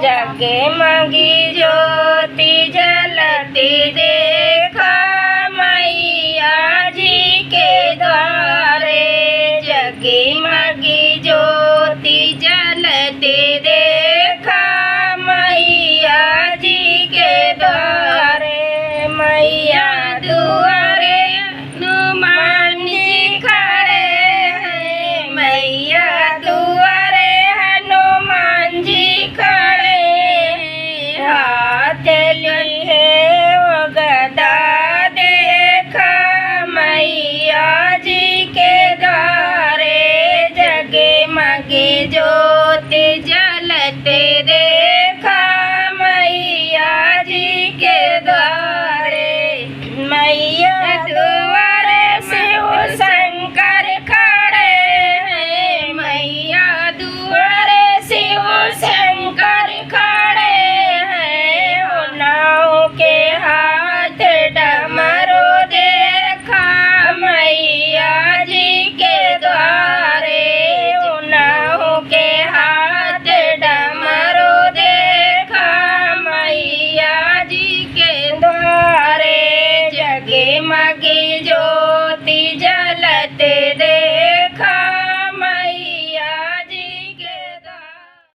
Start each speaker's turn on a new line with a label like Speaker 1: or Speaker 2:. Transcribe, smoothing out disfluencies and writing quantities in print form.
Speaker 1: जगमगी ज्योति जलती देखा मैया जी के द्वारे। जगमगी ज्योति जलती देखा मैया जी के द्वारे। मैया दुआरे हनुमान जी खड़े हैं। मैया दुआरे हनुमान जी खड़े हैं। हाथ लिए वो गदा देखा मैया जी के द्वारे। जगमगी ज्योति जलते देखा मैया जी के द्वारे। मैया दुआरे शिव शंकर खड़े हैं। मैया दुआरे शिव शंकर खड़े हैं। नाव के हाथ डमरू देखा मैया जी के द्वारे। नाव के हाथ डमरू देखा मैया जी के द्वारे। जगमगी ज्योति